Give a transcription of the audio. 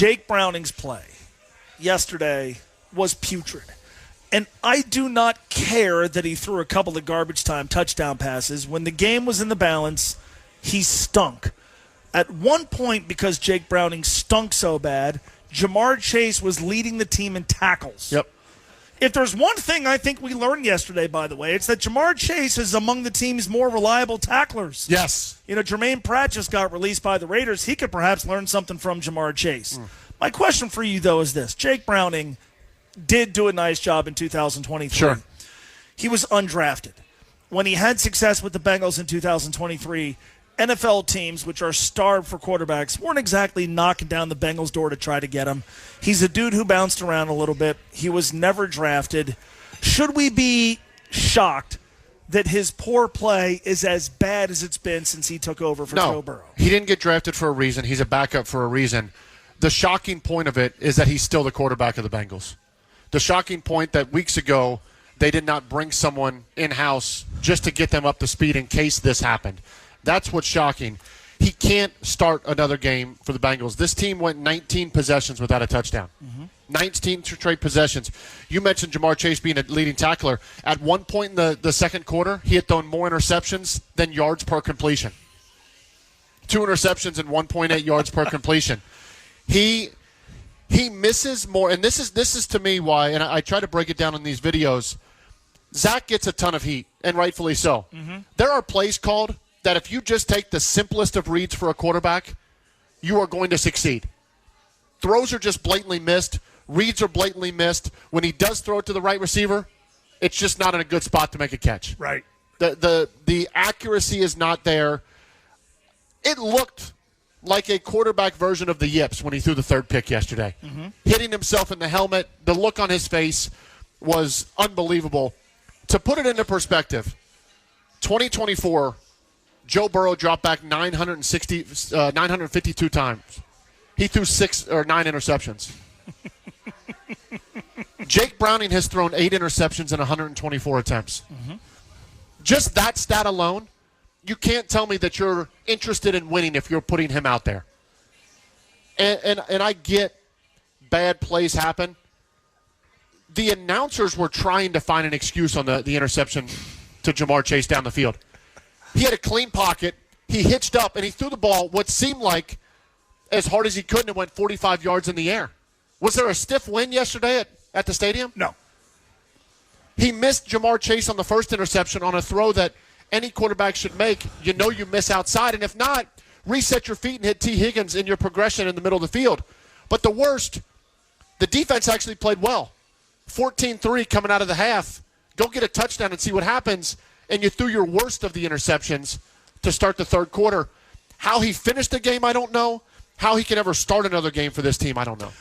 Jake Browning's play yesterday was putrid. And I do not care that he threw a couple of garbage time touchdown passes. When the game was in the balance, he stunk. At one point, because Jake Browning stunk so bad, Jamar Chase was leading the team in tackles. Yep. If there's one thing I think we learned yesterday, by the way, it's that Jamar Chase is among the team's more reliable tacklers. Yes. Jermaine Pratt just got released by the Raiders. He could perhaps learn something from Jamar Chase. My question for you, though, is this. Jake Browning did do a nice job in 2023. Sure. He was undrafted. When he had success with the Bengals in 2023, NFL teams, which are starved for quarterbacks, weren't exactly knocking down the Bengals' door to try to get him. He's a dude who bounced around a little bit. He was never drafted. Should we be shocked that his poor play is as bad as it's been since he took over for Joe Burrow? He didn't get drafted for a reason. He's a backup for a reason. The shocking point of it is that he's still the quarterback of the Bengals. The shocking point that weeks ago they did not bring someone in-house just to get them up to speed in case this happened. That's what's shocking. He can't start another game for the Bengals. This team went 19 possessions without a touchdown. 19 straight possessions. You mentioned Jamar Chase being a leading tackler. At one point in the second quarter, he had thrown more interceptions than yards per completion. 2 interceptions and 1.8 yards per completion. He misses more, and this is to me why, and I try to break it down in these videos, Zach gets a ton of heat, and rightfully so. There are plays called that if you just take the simplest of reads for a quarterback, you are going to succeed. Throws are just blatantly missed. Reads are blatantly missed. When he does throw it to the right receiver, it's just not in a good spot to make a catch. Right. The accuracy is not there. It looked like a quarterback version of the yips when he threw the third pick yesterday. Hitting himself in the helmet. The look on his face was unbelievable. To put it into perspective, 2024, Joe Burrow dropped back 952 times. He threw 9 interceptions. Jake Browning has thrown 8 interceptions in 124 attempts. Just that stat alone, you can't tell me that you're interested in winning if you're putting him out there. And I get bad plays happen. The announcers were trying to find an excuse on the interception to Jamar Chase down the field. He had a clean pocket. He hitched up, and he threw the ball what seemed like as hard as he could, and it went 45 yards in the air. Was there a stiff wind yesterday at the stadium? No. He missed Jamar Chase on the first interception on a throw that any quarterback should make. You know you miss outside, and if not, reset your feet and hit T. Higgins in your progression in the middle of the field. But the worst, the defense actually played well. 14-3 coming out of the half. Go get a touchdown and see what happens. And you threw your worst of the interceptions to start the third quarter. How he finished the game, I don't know. How he can ever start another game for this team, I don't know.